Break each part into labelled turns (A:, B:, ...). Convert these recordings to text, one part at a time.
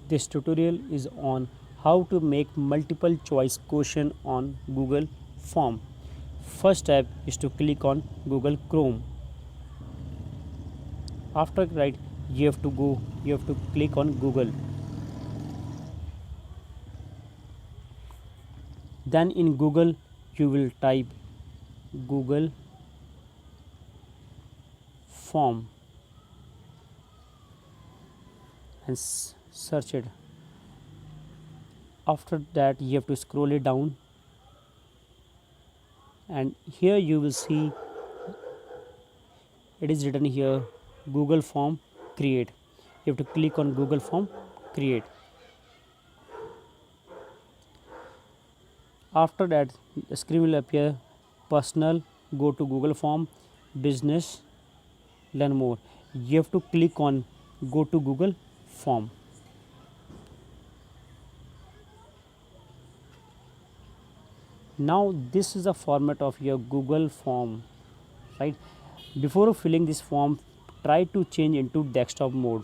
A: This tutorial is on how to make multiple choice question on Google Form. First step is to click on Google Chrome. After right, you have to click on Google. Then in Google you will type Google Form and search it. After that you have to scroll it down, and here you will see it is written here Google Form create. You have to click on Google Form create. After that the screen will appear personal, go to Google Form, business, learn more. You have to click on go to Google Form. Now this is the format of your Google Form, right? Before filling this form, try to change into desktop mode.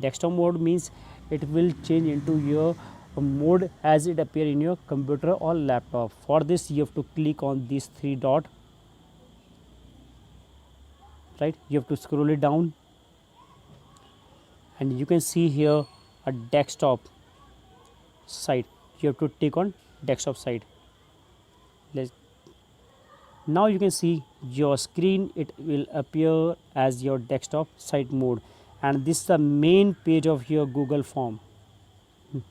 A: Desktop mode means it will change into your mode as it appear in your computer or laptop. For this you have to click on these three dot, right? You have to scroll it down, and you can see here a desktop site. You have to click on desktop site. Now you can see your screen, it will appear as your desktop site mode, and this is the main page of your Google Form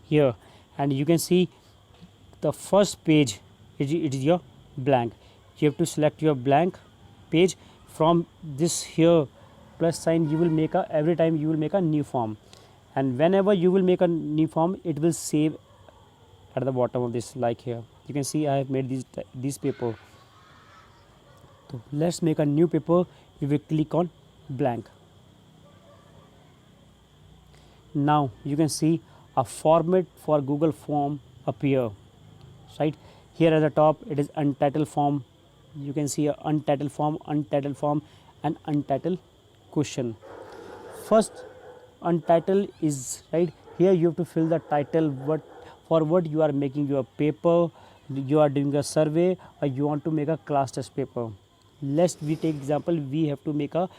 A: here. And you can see the first page, it is your blank. You have to select your blank page. From this here plus sign you will make a, every time you will make a new form, and whenever you will make a new form it will save at the bottom of this. Like here you can see I have made this paper. So let's make a new paper. You will click on blank. Now you can see a format for Google Form appear, right? Here at the top it is untitled form. You can see a untitled form, and untitled question. First untitled is right here. You have to fill the title, what you are making your paper, you are doing a survey, or you want to make a class test paper. Let's we take example, we have to make a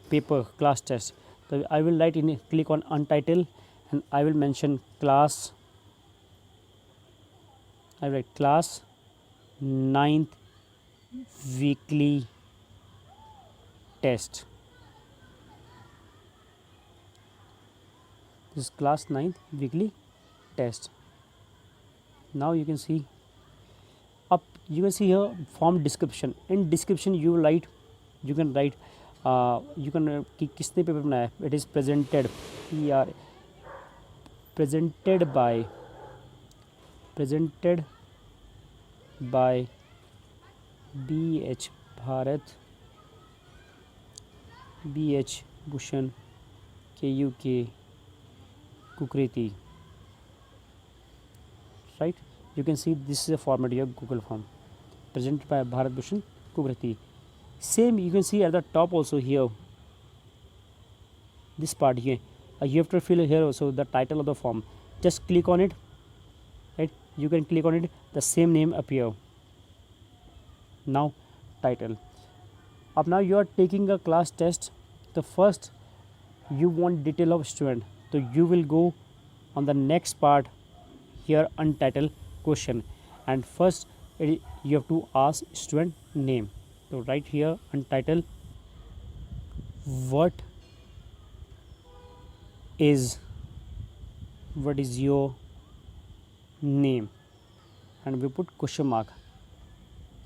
A: paper class test. So I will write in, click on untitled, and I will mention class. I write class 9th weekly test. This is class 9th weekly test. Now you can see up, you can see here form description. In description you write, you can write you can किसने paper बनाया. It is presented presented by BH Bharat, BH Bhushan, KUK Kukriti, right? You can see this is a format of your Google Form, presented by Bharat Bhushan Kukriti. Same you can see at the top also here, this part here. You have to fill here also the title of the form. Just click on it, right? You can click on it, the same name appear. Now title. Up now you are taking a class test. The first you want detail of student, so you will go on the next part here untitled question, and first you have to ask student name. So right here untitled, what is your name, and we put question mark,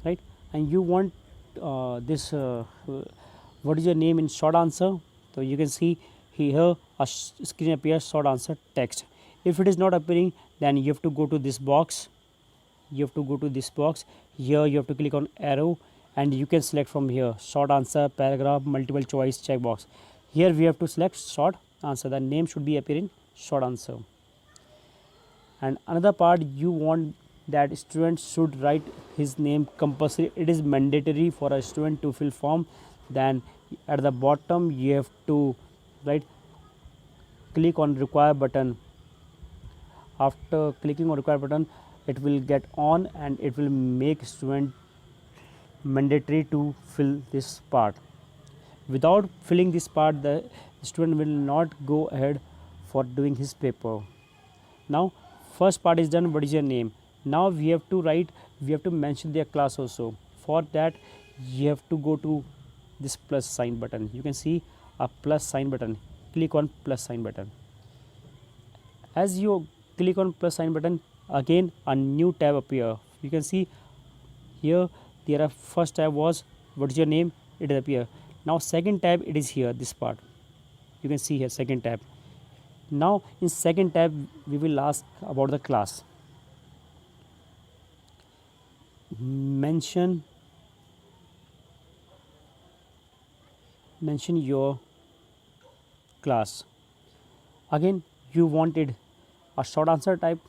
A: right? And you want this what is your name in short answer. So you can see here a screen appears short answer text. If it is not appearing, then you have to go to this box. Here you have to click on arrow, and you can select from here short answer, paragraph, multiple choice, checkbox. Here we have to select short answer. The name should be appearing short answer. And another part, you want that student should write his name compulsory. It is mandatory for a student to fill form. Then at the bottom you have to write, click on require button, After clicking on required button, it will get on and it will make student mandatory to fill this part. Without filling this part, the student will not go ahead for doing his paper. Now first part is done. What is your name? Now we have to write, we have to mention their class also. For that you have to go to this plus sign button. You can see a plus sign button. Click on plus sign button. As you click on plus sign button, again a new tab appear. You can see here there are first tab was what is your name, it appear. Now second tab, it is here, this part. You can see here second tab. Now in second tab we will ask about the class. Mention your class. Again you wanted a short answer type,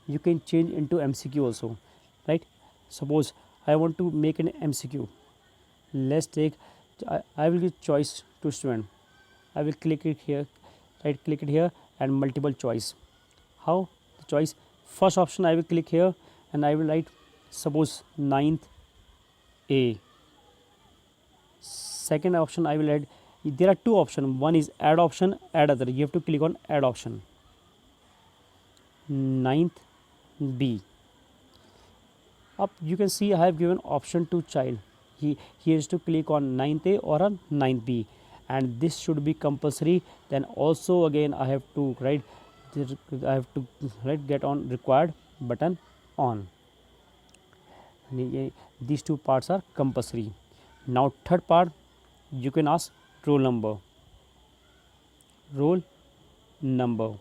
A: you can change into MCQ also, right? Suppose I want to make an MCQ. Let's take, I will give choice to student. I will click it here, right click it here and multiple choice. How the choice? First option I will click here and I will write suppose 9th A. Second option I will add, there are two options, one is add option, add other. You have to click on add option. 9th B. Up you can see I have given option to child. He has to click on 9th A or on 9th B, and this should be compulsory. Then also again I have to write, get on required button on. These two parts are compulsory. Now third part, you can ask roll number. Roll number,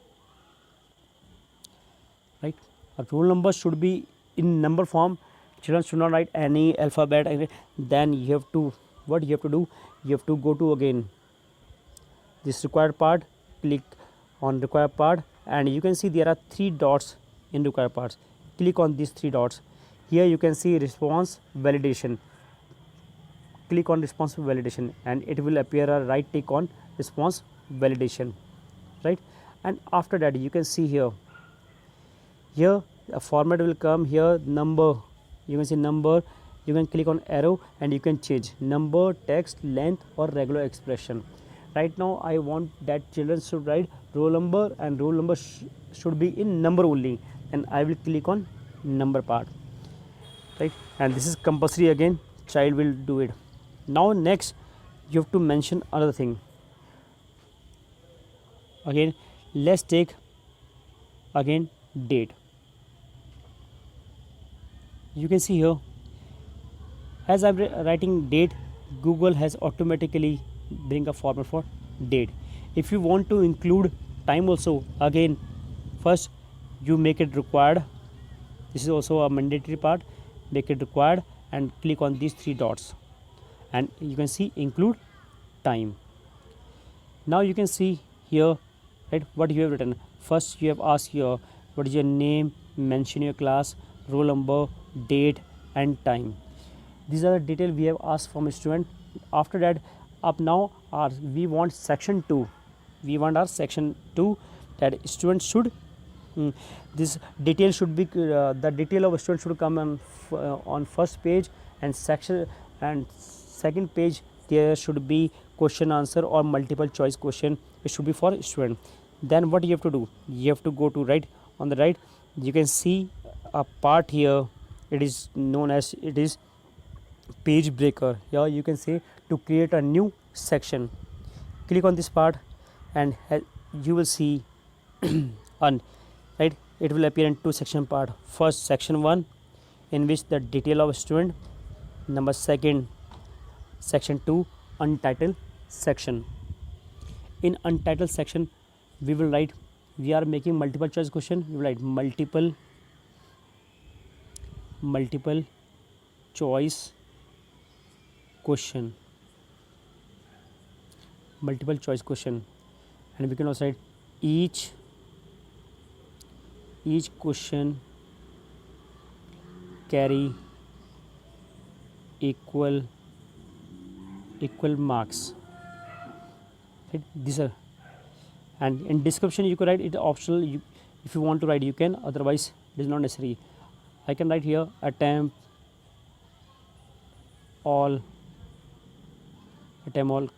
A: right? A roll number should be in number form. Children should not write any alphabet. Then you have to, what you have to do, you have to go to again this required part, click on required part, and you can see there are three dots in required parts. Click on these three dots. Here you can see response validation. Click on response validation and it will appear a right tick on response validation, right? And after that you can see here a format will come here, number. You can see number, you can click on arrow and you can change number, text, length or regular expression. Right now I want that children should write roll number and roll number should be in number only, and I will click on number part, right? And this is compulsory, again child will do it. Now next you have to mention another thing. Again let's take again date. You can see here as I'm writing date, Google has automatically bring a format for date. If you want to include time also, again first you make it required. This is also a mandatory part. Make it required and click on these three dots and you can see include time. Now you can see here, right, what you have written. First you have asked here what is your name, mention your class, roll number, date and time. These are the details we have asked from a student. After that, up now we want section 2. We want our section 2 that students should this detail should be the detail of a student should come on first page, and section and second page there should be question answer or multiple choice question. It should be for student. Then what you have to do, you have to go to right. On the right you can see a part here, it is known as it is page breaker. Here you can say to create a new section. Click on this part and you will see on right, it will appear in two section part. First section 1 in which the detail of a student, number second section 2 untitled section. In untitled section we will write, we are making multiple choice question, we will write multiple choice question, multiple choice question, and we can also write each question carry equal marks, right? These are, and in description you could write it optional. If you want to write, you can, otherwise it is not necessary. I can write here attempt all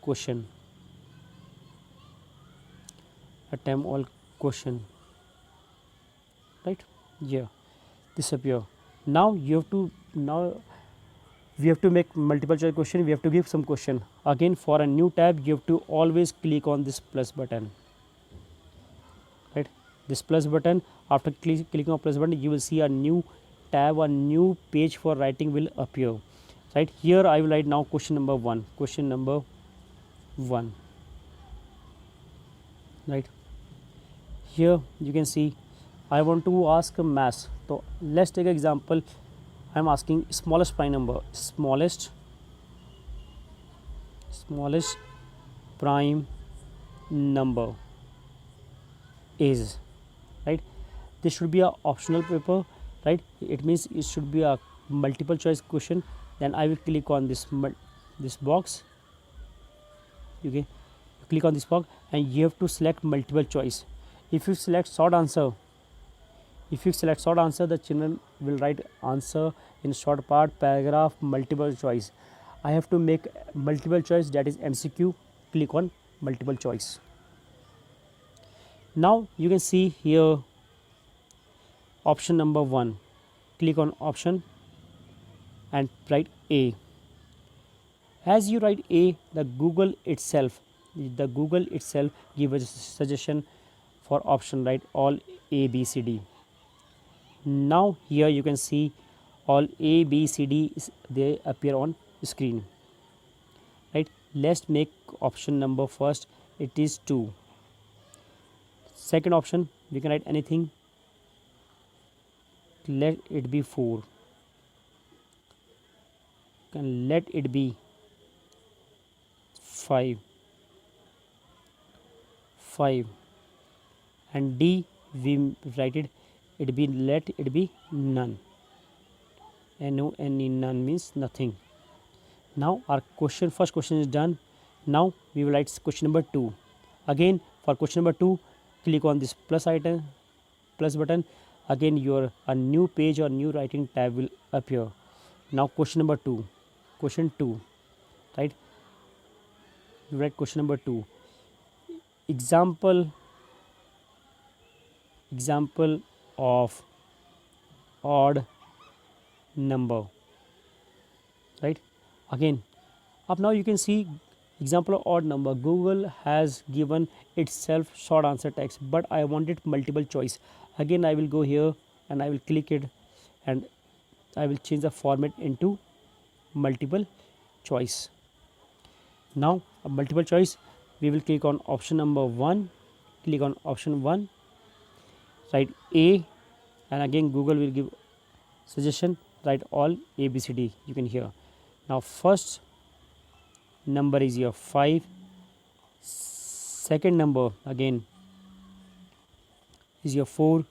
A: question, attempt all question, right? Yeah, disappear. Now you have to, now we have to make multiple choice question. We have to give some question. Again, for a new tab, you have to always click on this plus button, right? This plus button, after clicking on plus button, you will see a new tab, a new page for writing will appear. Right here I will write now question number 1, question number 1, right? Here you can see I want to ask a mass. So let's take an example. I am asking smallest prime number, smallest prime number is, right? This should be a optional paper, right? It means it should be a multiple choice question. Then I will click on this box. Okay, click on this box and you have to select multiple choice. If you select short answer, the children will write answer in short part, paragraph, multiple choice. I have to make multiple choice, that is MCQ. Click on multiple choice. Now you can see here option number 1. Click on option and write A. As you write A, the Google itself give a suggestion for option, right? All A, B, C, D. Now here you can see all A, B, C, D they appear on screen, right? Let's make option number first. It is 2. Second option, we can write anything. Let it be 4. Can let it be 5, and D we write it be, let it be none. None means nothing. Now our first question is done. Now we will write question number 2. Again, for question number 2, click on this plus button. Again a new page or new writing tab will appear. Now question number 2, right? You write question number 2. Example of odd number, right? Again, up now you can see example of odd number. Google has given itself short answer text, but I wanted multiple choice. Again I will go here and I will click it and I will change the format into multiple choice. Now a multiple choice, we will click on option number 1. Click on option 1, write A, and again Google will give suggestion, write all A, B, C, D. You can hear. Now first number is your 5. Second number again is your 4.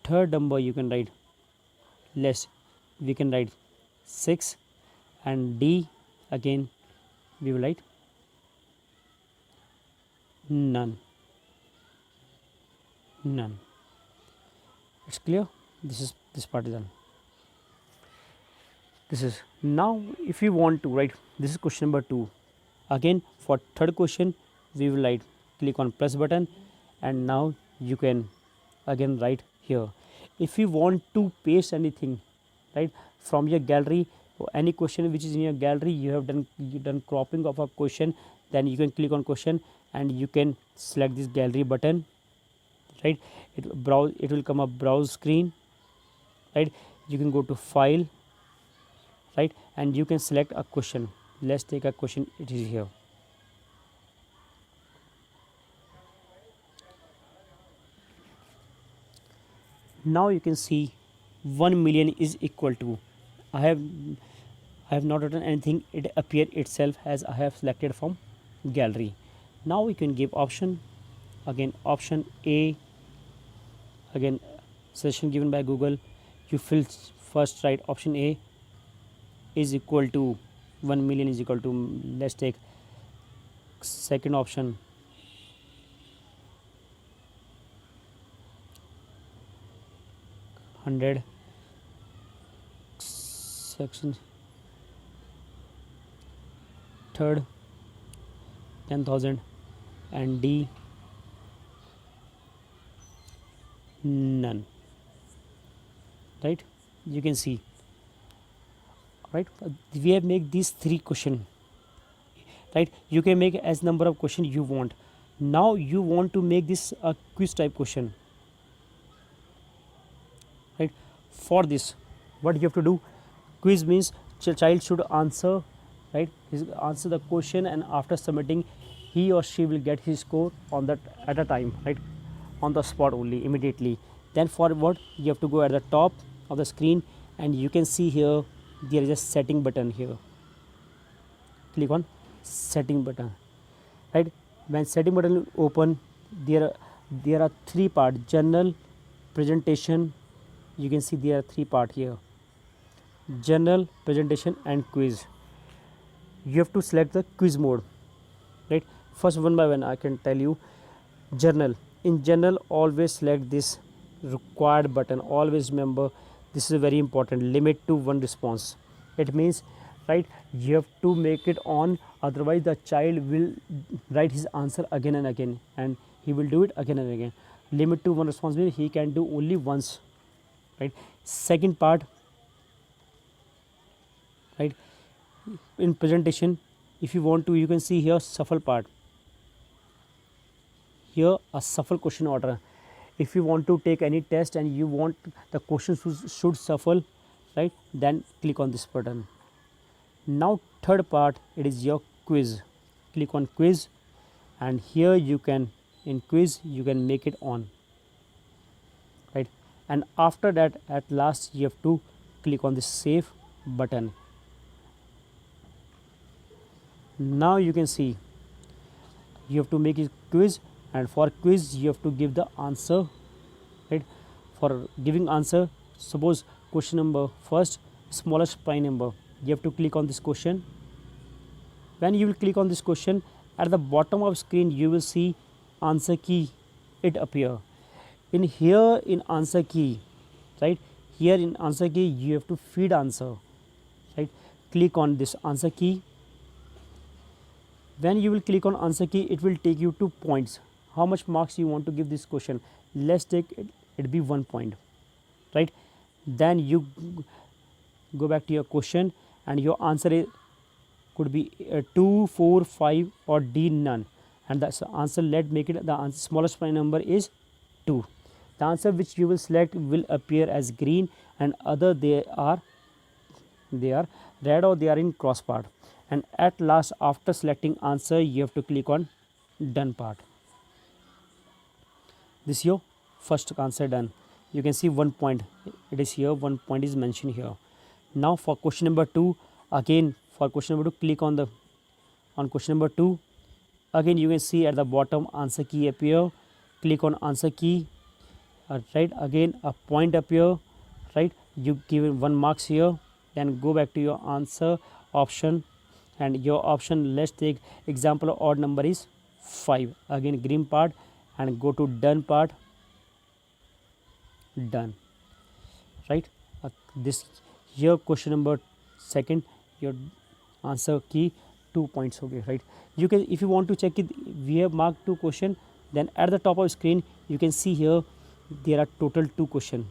A: Third number you can write less, we can write 6, and D again we will write none. It's clear. This part is done. This is now if you want to write, this is question number 2. Again for third question we will write, click on plus button and now you can again write here. If you want to paste anything, right, from your gallery, or any question which is in your gallery, you have done cropping of a question, then you can click on question and you can select this gallery button, right? It will come up browse screen, right? You can go to file, right, and you can select a question. Let's take a question. It is here. Now you can see 1 million is equal to, I have not written anything, it appeared itself as I have selected from gallery. Now we can give option, again option A, again suggestion given by Google. You fill first, write option A is equal to 1 million is equal to, let's take second option 100 section third 10,000 and D none, right? You can see, right? We have make these 3 question, right? You can make as number of question you want. Now you want to make this a quiz type question, right? For this, what you have to do, quiz means child should answer, right? His answer the question, and after submitting, he or she will get his score on that at a time, right? On the spot only, immediately. Then for what, you have to go at the top of the screen, and you can see here there is a setting button here. Click on setting button, right? When setting button will open, there are 3 parts: general, presentation. You can see there are 3 parts here: general, presentation, and quiz. You have to select the quiz mode, right? First, one by one I can tell you. General. In general, always select this required button. Always remember, this is very important. Limit to 1 response. It means, right, you have to make it on, otherwise the child will write his answer again and again, and he will do it again and again. Limit to 1 response means he can do only once, right? Second part, right, in presentation, if you want to, you can see here shuffle part. Here a shuffle question order. If you want to take any test and you want the questions should shuffle, right, then click on this button. Now third part, it is your quiz. Click on quiz, and here you can, in quiz you can make it on, right? And after that, at last, you have to click on this save button. Now you can see you have to make a quiz, and for quiz you have to give the answer, right? For giving answer, suppose question number first, smallest prime number, you have to click on this question. When you will click on this question, at the bottom of screen you will see answer key, it appear. In here, in answer key, right, here in answer key you have to feed answer, right? Click on this answer key. When you will click on answer key, it will take you to points. How much marks you want to give this question? Let's take it be 1 point, right? Then you go back to your question, and your answer could be 2, 4, 5, or D none, and the answer, let make it the answer, smallest prime number is 2. The answer which you will select will appear as green, and other they are red, or they are in cross part. And at last, after selecting answer, you have to click on done part. This is your first answer done. You can see 1 point, it is here, 1 point is mentioned here. Now for question number 2, again for question number 2, click on question number 2. Again you can see at the bottom answer key appear. Click on answer key, right? Again a point appear, right? You give 1 marks here. Then go back to your answer option, and your option, let's take example of odd number is 5. Again green part, and go to done part. Done, right? This here question number second, your answer key 2 points, okay, right? You can, if you want to check it, we have marked 2 question. Then at the top of screen you can see here there are total 2 question,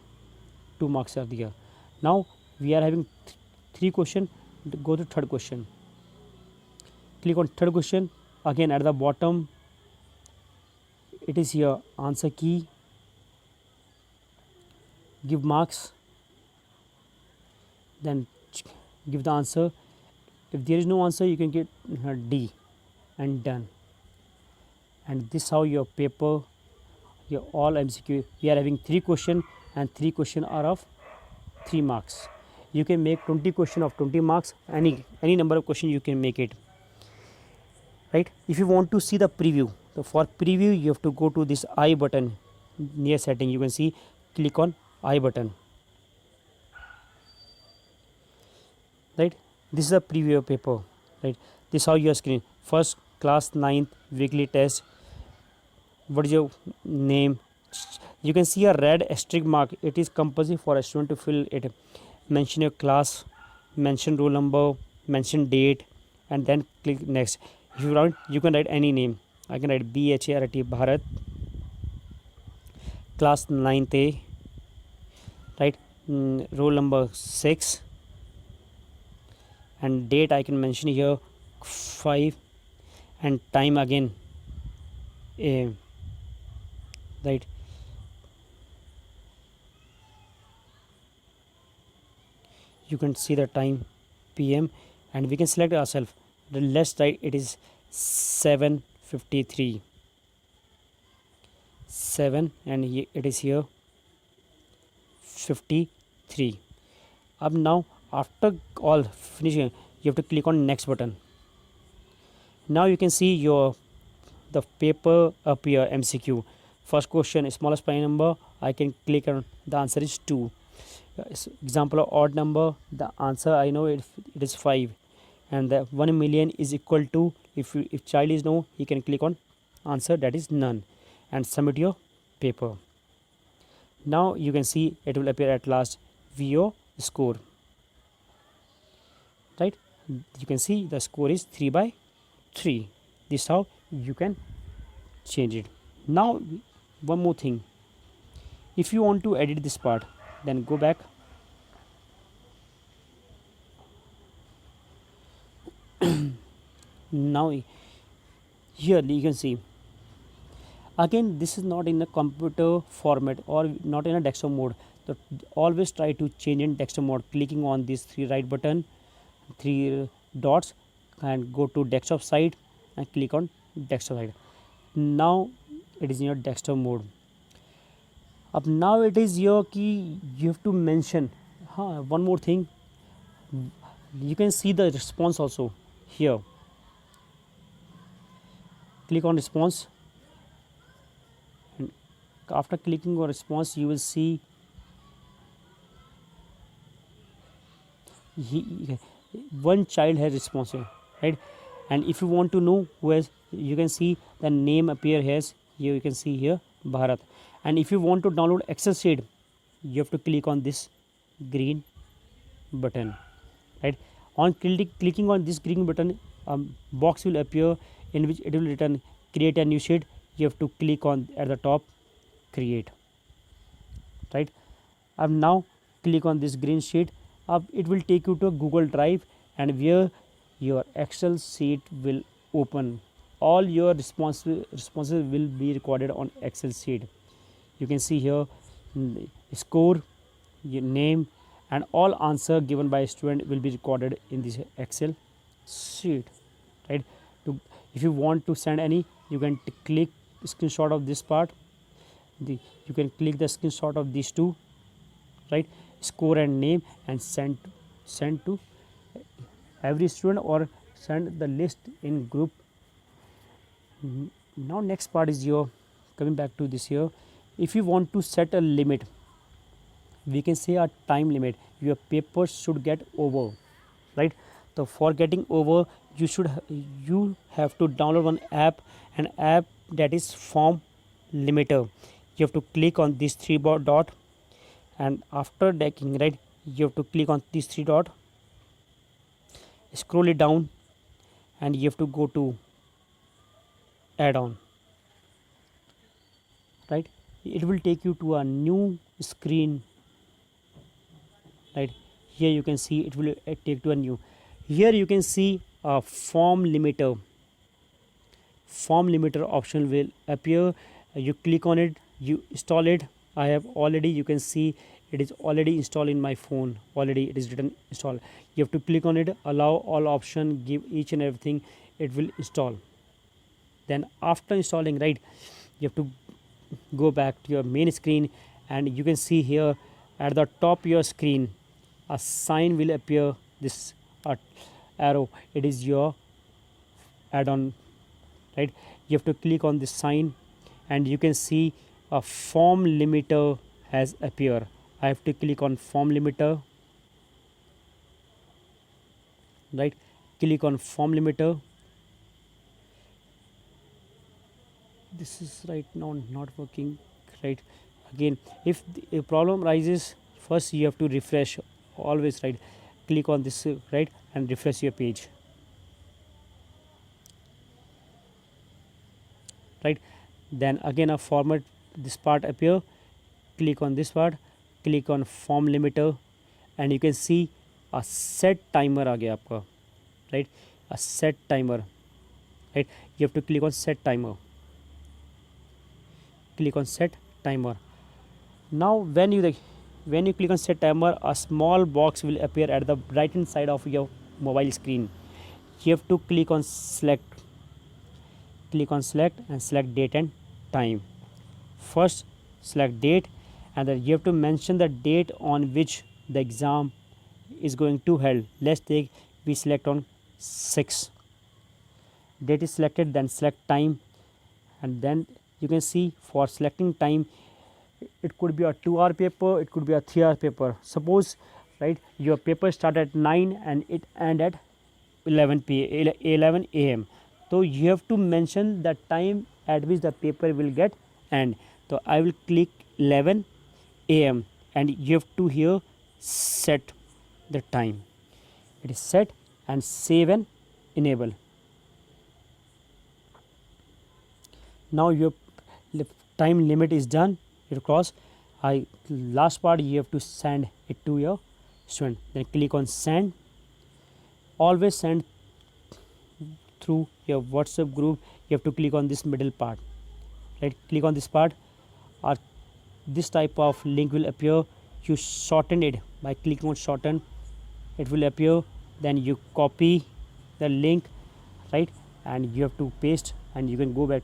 A: 2 marks are there. Now we are having 3 question. Go to third question. Click on third question. Again at the bottom it is here answer key, give marks, then give the answer. If there is no answer, you can get D, and done. And this how your paper, your all MCQ. We are having 3 question, and 3 question are of 3 marks. You can make 20 question of 20 marks. Any number of question you can make it, right? If you want to see the preview, so for preview you have to go to this I button near setting. You can see, click on I button, right? This is a preview of paper, right? This is how your screen. First class 9th weekly test. What is your name? You can see a red asterisk mark. It is compulsory for a student to fill it. Mention your class, mention roll number, mention date, and then click next. If you want, you can write any name. I can write BHART Bharat, class 9th A, right? Roll number 6, and date I can mention here 5, and time again a, right? You can see the time PM, and we can select ourselves. The left side it is 7:53, 7, and it is here 53. Up now, after all finishing, you have to click on next button. Now you can see the paper appear MCQ. First question, smallest prime number. I can click on the answer is 2. Example of odd number, the answer I know it is 5, and the 1 million is equal to, if child is no, he can click on answer, that is none, and submit your paper. Now you can see it will appear at last VO score, right? You can see the score is 3/3. This how you can change it. Now one more thing, if you want to edit this part, then go back. Now here you can see again, this is not in a computer format or not in a desktop mode. So always try to change in desktop mode, clicking on these 3 right button, 3 dots, and go to desktop side and click on desktop side. Now it is in your desktop mode. Up now it is your key, you have to mention one more thing. You can see the response also here. Click on response, and after clicking on response you will see one child has responsive, right? And if you want to know who has, you can see the name appear here. Here you can see here Bharat. And if you want to download Excel sheet, you have to click on this green button, right? On clicking on this green button, box will appear in which it will return create a new sheet. You have to click on at the top create, right? Now click on this green sheet. It will take you to a Google Drive, and where your Excel sheet will open. All your responses will be recorded on Excel sheet. You can see here score, your name, and all answer given by a student will be recorded in this Excel sheet, right? If you want to send any, you can click screenshot of this part. You can click the screenshot of these two, right? Score and name, and send to every student or send the list in group. Now next part is your coming back to this here. If you want to set a limit, we can say a time limit. Your paper should get over, right? So for getting over, you have to download an app that is Form Limiter. You have to click on this 3 dot, and after decking, right, you have to click on this 3 dot, scroll it down, and you have to go to add-on, right? It will take you to a new screen, right? Here you can see it will take to a new. Here you can see a form limiter option will appear. You click on it, you install it. I have already, you can see it is already installed in my phone. Already it is written install. You have to click on it, allow all option, give each and everything, it will install. Then after installing, right, you have to go back to your main screen, and you can see here at the top of your screen a sign will appear, this arrow, it is your add-on, right? You have to click on this sign, and you can see a form limiter has appeared. I have to click on form limiter, right? Click on form limiter. This is right now not working, right? again. If a problem arises, first you have to refresh, always, right? Click on this, right, and refresh your page, right? Then again a format, this part appear, click on this part, click on form limiter, and you can see a set timer आ गया आपका, right? A set timer, right? You have to click on set timer, click on set timer. Now when you click on set timer, a small box will appear at the right hand side of your mobile screen. You have to click on select and select date and time. First select date, and then you have to mention the date on which the exam is going to held. Let's take, we select on 6, date is selected, then select time, and then you can see for selecting time, it could be a 2-hour paper, it could be a 3-hour paper. Suppose, right, your paper start at 9 and it end at 11 a.m. So you have to mention the time at which the paper will get end. So I will click 11 a.m. and you have to here set the time. It is set, and save and enable. Now your time limit is done, it cross. Last part you have to send it to your student. Then click on send. Always send through your WhatsApp group. You have to click on this middle part, right? Click on this part, or this type of link will appear. You shorten it by clicking on shorten, it will appear. Then you copy the link, right, and you have to paste, and you can go back